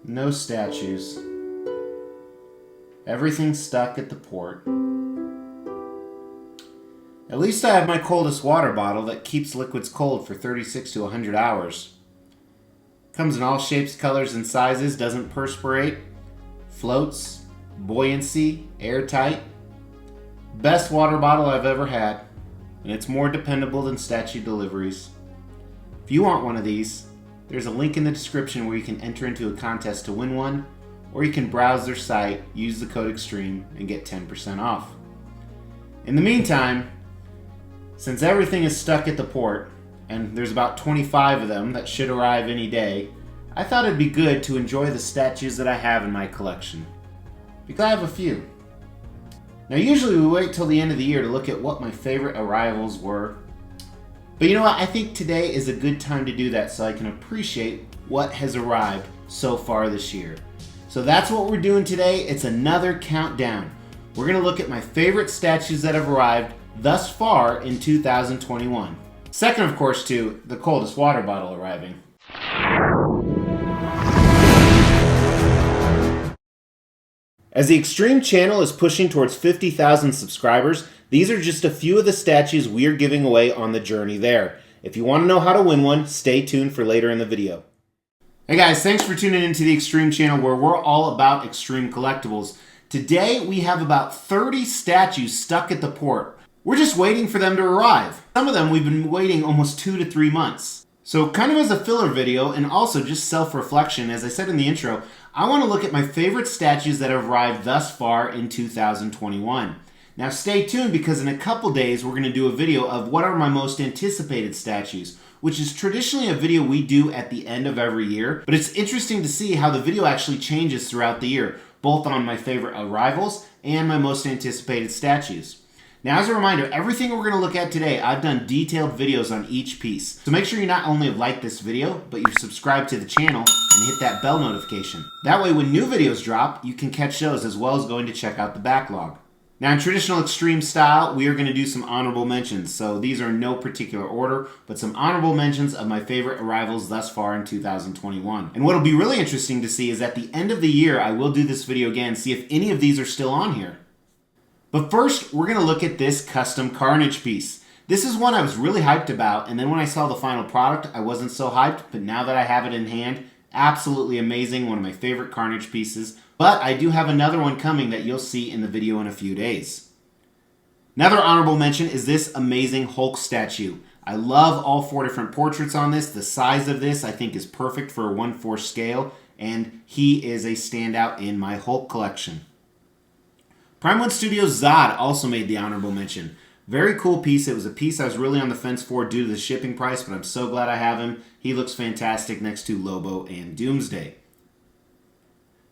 No statues. Everything's stuck at the port. At least I have my Coldest water bottle that keeps liquids cold for 36 to 100 hours. Comes in all shapes, colors, and sizes, doesn't perspirate, floats, buoyancy, airtight. Best water bottle I've ever had, and it's more dependable than statue deliveries. If you want one of these, there's a link in the description where you can enter into a contest to win one, or you can browse their site, use the code Xtreme, and get 10% off. In the meantime, since everything is stuck at the port, and there's about 25 of them that should arrive any day, I thought it'd be good to enjoy the statues that I have in my collection. Because I have a few. Now usually we wait till the end of the year to look at what my favorite arrivals were. But you know what, I think today is a good time to do that so I can appreciate what has arrived so far this year. So that's what we're doing today. It's another countdown. We're going to look at my favorite statues that have arrived thus far in 2021. Second, of course, to the Coldest water bottle arriving. As the Xtreme channel is pushing towards 50,000 subscribers, these are just a few of the statues we are giving away on the journey there. If you want to know how to win one, stay tuned for later in the video. Hey guys, thanks for tuning into the Xtreme channel where we're all about extreme collectibles. Today we have about 30 statues stuck at the port. We're just waiting for them to arrive. Some of them we've been waiting almost 2 to 3 months. So kind of as a filler video and also just self-reflection, as I said in the intro, I want to look at my favorite statues that have arrived thus far in 2021. Now stay tuned because in a couple days we're going to do a video of what are my most anticipated statues, which is traditionally a video we do at the end of every year, but it's interesting to see how the video actually changes throughout the year, both on my favorite arrivals and my most anticipated statues. Now as a reminder, everything we're going to look at today, I've done detailed videos on each piece. So make sure you not only have liked this video, but you've subscribed to the channel and hit that bell notification. That way when new videos drop, you can catch those as well as going to check out the backlog. Now in traditional Xtreme style, we are going to do some honorable mentions. So these are in no particular order, but some honorable mentions of my favorite arrivals thus far in 2021. And what'll be really interesting to see is at the end of the year, I will do this video again, see if any of these are still on here. But first, we're going to look at this custom Carnage piece. This is one I was really hyped about, and then when I saw the final product, I wasn't so hyped, but now that I have it in hand, absolutely amazing, one of my favorite Carnage pieces. But I do have another one coming that you'll see in the video in a few days. Another honorable mention is this amazing Hulk statue. I love all 4 different portraits on this. The size of this I think is perfect for a 1/4 scale, and he is a standout in my Hulk collection. Prime One Studios Zod also made the honorable mention. Very cool piece. It was a piece I was really on the fence for due to the shipping price, but I'm so glad I have him. He looks fantastic next to Lobo and Doomsday.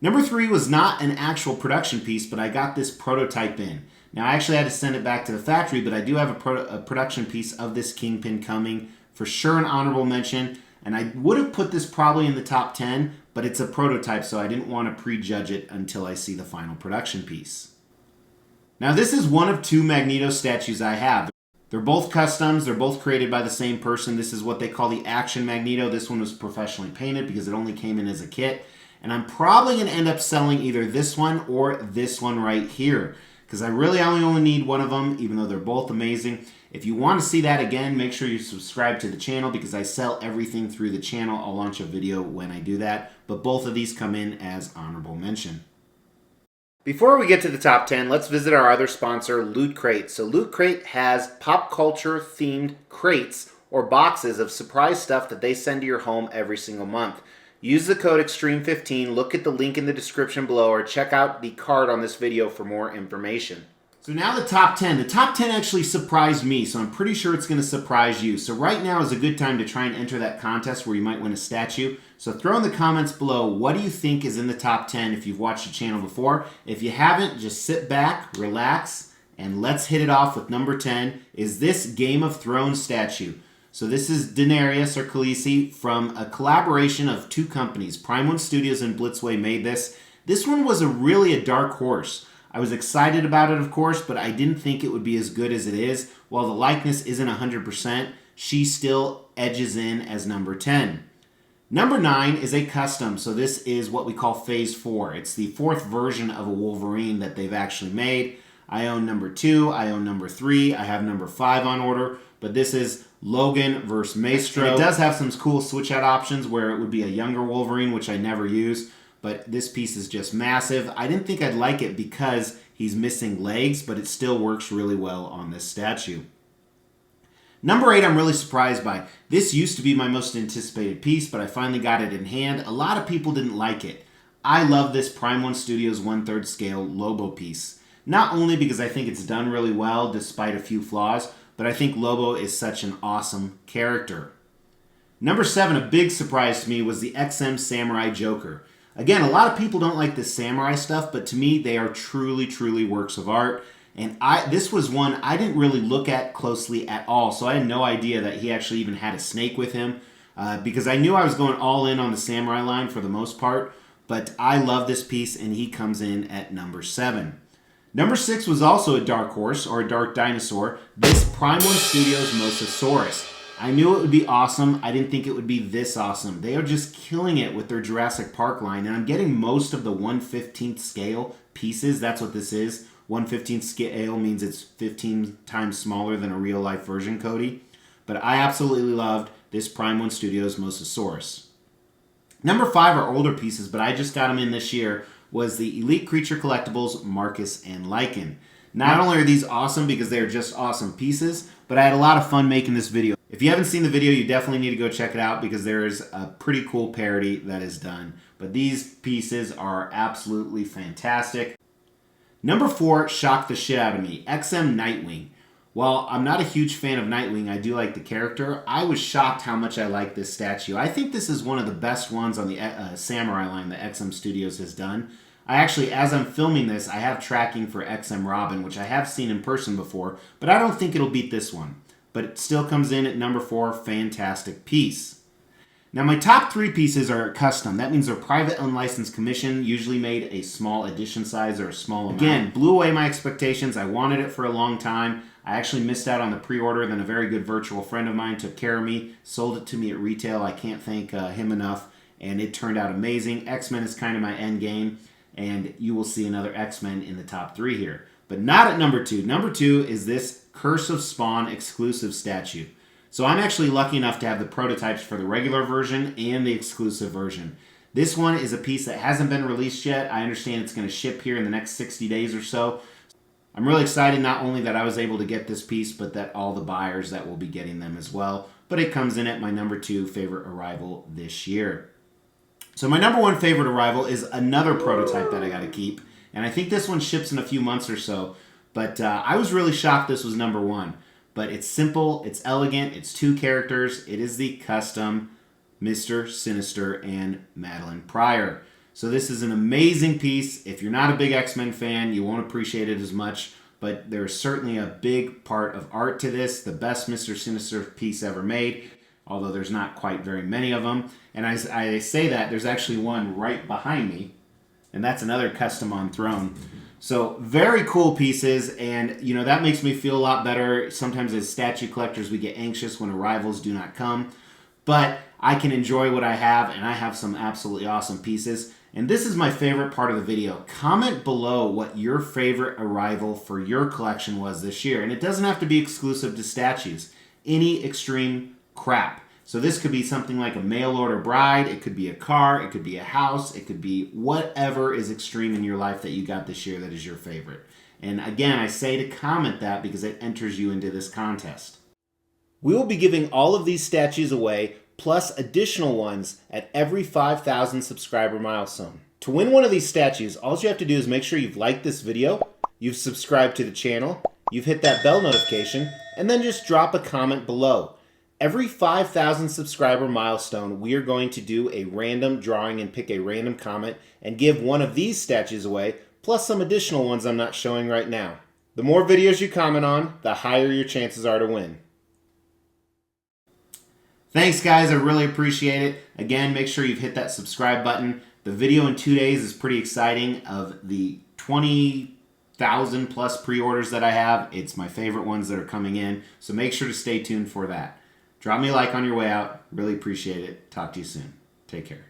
Number 3 was not an actual production piece, but I got this prototype in. Now I actually had to send it back to the factory, but I do have a production piece of this Kingpin coming. For sure an honorable mention, and I would have put this probably in the top 10, but it's a prototype, so I didn't want to prejudge it until I see the final production piece. Now this is one of 2 Magneto statues I have. They're both customs, they're both created by the same person. This is what they call the Action Magneto. This one was professionally painted because it only came in as a kit. And I'm probably going to end up selling either this one or this one right here, because I really only need one of them, even though they're both amazing. If you want to see that again, make sure you subscribe to the channel because I sell everything through the channel. I'll launch a video when I do that, but both of these come in as honorable mention. Before we get to the top 10, let's visit our other sponsor, LOOTCRATE. So LOOTCRATE has pop culture themed crates or boxes of surprise stuff that they send to your home every single month. Use the code Xtreme15, look at the link in the description below, or check out the card on this video for more information. So now the top 10. The top 10 actually surprised me, so I'm pretty sure it's going to surprise you. So right now is a good time to try and enter that contest where you might win a statue. So throw in the comments below, what do you think is in the top 10 if you've watched the channel before? If you haven't, just sit back, relax, and let's hit it off with number 10, is this Game of Thrones statue. So this is Daenerys or Khaleesi from a collaboration of 2 companies. Prime One Studios and Blitzway made this. This one was really a dark horse. I was excited about it, of course, but I didn't think it would be as good as it is. While the likeness isn't 100%, she still edges in as number 10. Number 9 is a custom. So this is what we call Phase 4. It's the 4th version of a Wolverine that they've actually made. I own number 2, I own number 3, I have number 5 on order, but this is Logan versus Maestro. And it does have some cool switch out options where it would be a younger Wolverine, which I never use, but this piece is just massive. I didn't think I'd like it because he's missing legs, but it still works really well on this statue. Number 8, I'm really surprised by. This used to be my most anticipated piece, but I finally got it in hand. A lot of people didn't like it. I love this Prime 1 Studios 1/3 scale Lobo piece. Not only because I think it's done really well despite a few flaws, but I think Lobo is such an awesome character. Number 7, a big surprise to me, was the XM Samurai Joker. Again, a lot of people don't like this samurai stuff, but to me, they are truly, truly works of art. And this was one I didn't really look at closely at all, so I had no idea that he actually even had a snake with him, because I knew I was going all in on the samurai line for the most part, but I love this piece, and he comes in at number 7. Number 6 was also a dark horse, or a dark dinosaur, this Prime 1 Studios Mosasaurus. I knew it would be awesome. I didn't think it would be this awesome. They are just killing it with their Jurassic Park line, and I'm getting most of the 1/15th scale pieces. That's what this is. 1/15th scale means it's 15 times smaller than a real-life version, Cody. But I absolutely loved this Prime 1 Studios Mosasaurus. Number 5 are older pieces, but I just got them in this year, was the Elite Creature Collectibles Marcus and Lycan. Not only are these awesome because they're just awesome pieces, but I had a lot of fun making this video. If you haven't seen the video, you definitely need to go check it out because there is a pretty cool parody that is done. But these pieces are absolutely fantastic. Number 4 shocked the shit out of me, XM Nightwing. While I'm not a huge fan of Nightwing, I do like the character, I was shocked how much I like this statue. I think this is one of the best ones on the Samurai line that XM Studios has done. I actually, as I'm filming this, I have tracking for XM Robin, which I have seen in person before, but I don't think it'll beat this one. But it still comes in at number 4, fantastic piece. Now my top 3 pieces are custom. That means they're private unlicensed commission, usually made a small edition size or a small amount. Again, blew away my expectations. I wanted it for a long time. I actually missed out on the pre-order, then a very good virtual friend of mine took care of me, sold it to me at retail. I can't thank him enough, and it turned out amazing. X-Men is kind of my end game, and you will see another X-Men in the top 3 here. But not at number 2. Number 2 is this Curse of Spawn exclusive statue. So I'm actually lucky enough to have the prototypes for the regular version and the exclusive version. This one is a piece that hasn't been released yet. I understand it's going to ship here in the next 60 days or so. I'm really excited not only that I was able to get this piece, but that all the buyers that will be getting them as well. But it comes in at my number 2 favorite arrival this year. So my number 1 favorite arrival is another prototype that I got to keep. And I think this one ships in a few months or so. But I was really shocked this was number 1. But it's simple, it's elegant, it's 2 characters. It is the custom Mr. Sinister and Madeline Pryor. So this is an amazing piece. If you're not a big X-Men fan, you won't appreciate it as much. But there's certainly a big part of art to this. The best Mr. Sinister piece ever made, although there's not quite very many of them. And I say that, there's actually one right behind me. And that's another custom on throne. So very cool pieces, and you know that makes me feel a lot better. Sometimes as statue collectors we get anxious when arrivals do not come, but I can enjoy what I have, and I have some absolutely awesome pieces. And this is my favorite part of the video. Comment below what your favorite arrival for your collection was this year, and it doesn't have to be exclusive to statues. Any extreme crap. So this could be something like a mail order bride, it could be a car, it could be a house, it could be whatever is extreme in your life that you got this year that is your favorite. And again, I say to comment that because it enters you into this contest. We will be giving all of these statues away, plus additional ones at every 5,000 subscriber milestone. To win one of these statues, all you have to do is make sure you've liked this video, you've subscribed to the channel, you've hit that bell notification, and then just drop a comment below. Every 5,000 subscriber milestone, we are going to do a random drawing and pick a random comment and give one of these statues away, plus some additional ones I'm not showing right now. The more videos you comment on, the higher your chances are to win. Thanks guys, I really appreciate it. Again, make sure you've hit that subscribe button. The video in 2 days is pretty exciting. Of the 20,000 plus pre-orders that I have, it's my favorite ones that are coming in, so make sure to stay tuned for that. Drop me a like on your way out. Really appreciate it. Talk to you soon. Take care.